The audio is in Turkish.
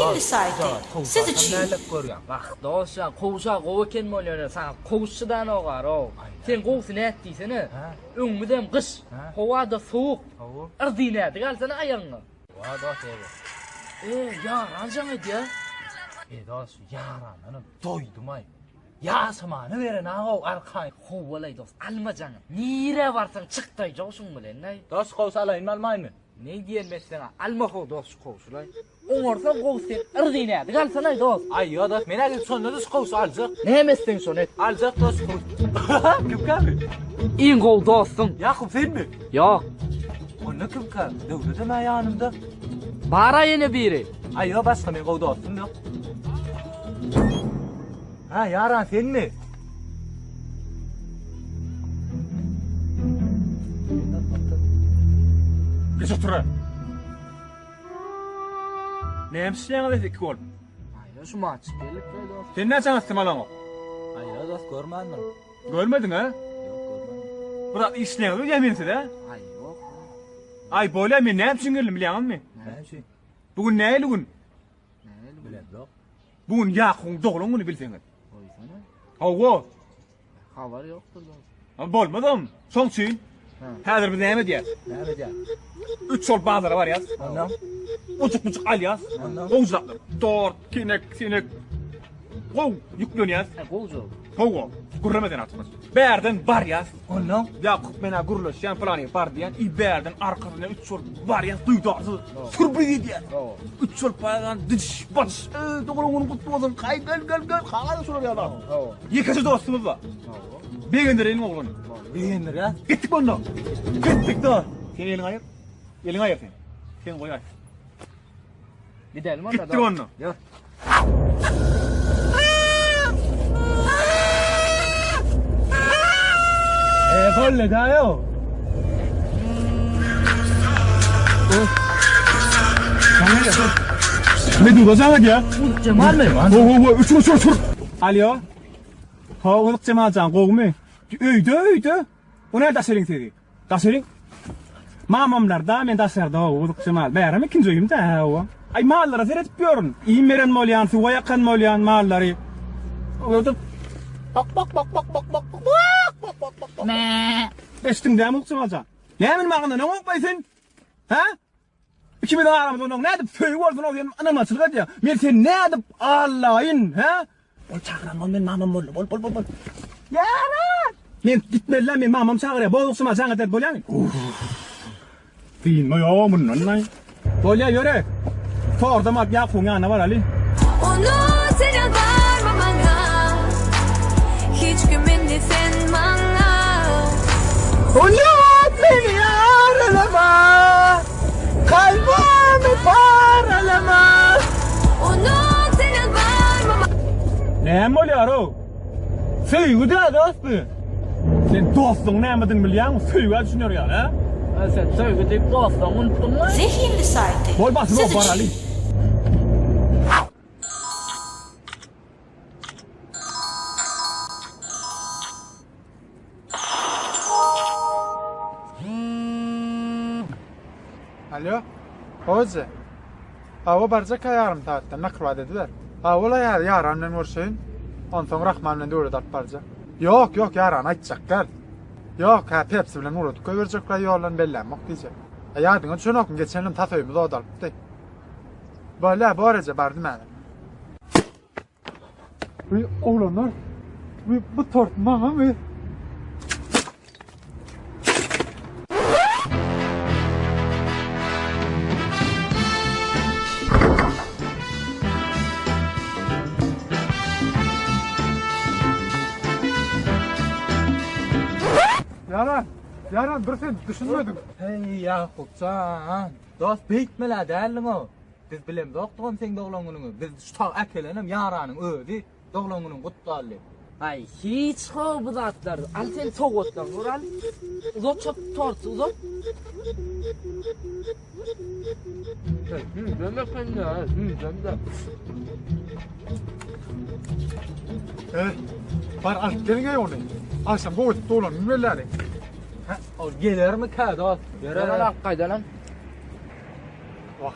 Zehirli saati. Siz için. Nelik görüyorum. Bak dostum kovuşa kovuken mi oluyor? Sana kovuşçudan o var o. Sen kovuşu ne ettiysen ha? Öngüden kış. Havada soğuk. Erdine etti. Gel sana ayağına. Vay dostum. Yaran can et ya. Dostum yaranını doydum ay. Ya samanı veren ağo arkay. Kovalay dost. Alma canım. Nire varsan çıktay coşun bilen ne? Dost kovsa alayın mı almayın mı? Ne diyen mesela? Alma kov dost kovsulay. Oğursan kovsun. Erdine etti. Gel sana dost. Ay ya dost men agil sonunda dost kovsa alacak. Ne emestin son et? Alacak dost kovsa. Kim kaldı? İn kov dostum. Yakup sen mi? Yok. Onu kim kaldı? Devletim ayağınımda. Bara yeni biri. Ay ya başka men kovdu dostum yok. Ha yaran sen mi? Geç otur. Neyim sizden dedik oğlum? Aynen şu maç gelip böyle dost. Sen ne sanırsın malama? Ay ya dost görmedim. Görmedin ha? Yok görmedim. Bırak işleyen yeminse de. Ay yok. Ay böyle mi neyim için geldim biliyor musun? Ne şey? Bugün ne bugün? Ne Bilen yok. Bugün yakın doğruluğunu bunu bilsene. koysana. Hava. Haber yoktur dost. Ama bolmadım. Son şeyin. Hazır bir neyim diye. Ne diyeceğim? 3 sol bazıları var yaz. Anlam. Uçuk al yaz. Anlam. Oğuzlaklar. Dört, kinek. Kov, yüklün yaz. Kolcu. Kov. Gurremeden atmaz. Berden bar yaz. Anlam. Yakup mena guruluşan falan yapar diyen. İberden arkasından 3 sol var yaz. Duydu ağzı. Sürpriz diye. Bravo. 3 sol paradan diş baş. Doğruluğunu kutluğun. Kay gel. Kağıda soruyor adam. Bravo. Yıkıcı dostumuz var. Bravo. Bir gönderelim oğlunu. Beğenir ya. Gittik bundan. Gittik de. Sen elini ayır. Elini ayır sen. Sen koy ayır. Gidelim onda. Gitti onunla. Yok. Kolle daha yok. Ne diyor sana ya? Cemal mi? Uçur. Alo. Kovuluk Cemal can kovmu. Öydü. O nerede senin dedi? Da senin? Mamamlarda men dasarda kovuluk Cemal. Bayram ikinci oyum da o. Ay mallara seyredip görün. İyi veren molyan, suya yakın molyan malları. Orada bak. Ne? Estin de mutlu olacak. Ne min mağında ne olmaysın? Ha? 2000 aramda onun ne edip föy olsun o benim anama çılgın ya. Men sen ne edip Allah'ın ha? Ol çağıran ol men mamam bol. Yara! Men gitmeli men mamam çağırıyor. Boğuksuma sana der bolyan. Fin mo yo mun non nay. Bolya yöre. Torda mak ya fungana var Ali. Onu sen varma bana. Hiç güvenli sen bana. Unut beni yaralama. Kalbimi paralama. Onu sen varma bana. Ne oluyor o? Söyle da dostu. Sen dostun ne yapmadın biliyor musun? Söyle düşünüyor ya ha? Sen söyle deyip dostum unuttun mu? Zehirli saati. Bol basın Siz o paralı. için. Alo, Oğuz'u. Hava barca yarım saatte nakla dediler. Hava yaranın vursun. On sonra Rahman'ın doğru dat barca. Yok yaran açacak gel. Yok hepsi bilen uğradık. Görecekler yollan bellenmek diyecek. Yadın o çönokun geçenim taföyümüz o dalıptı. Böyle böylece bardım yani. Oğlanlar. Bu tortma mı? Yaran bir sen düşünmedim. Hey Yakupcan. Dost bitmela değerli o. Biz bilem doktorum sen doğulanını. Biz şu tağ akelenim yaranın ödi. Doğulanının kutlarlı. Ay hiç bu zatlar. Al sen soğutlan. Vur al. Uzat çok tort uzat. Dönme kendine. Dönme. Var al gelin onu. Akşam bu dolan mümelleri. O gelir mi ka dost? Yaran hakkaydı lan. Vah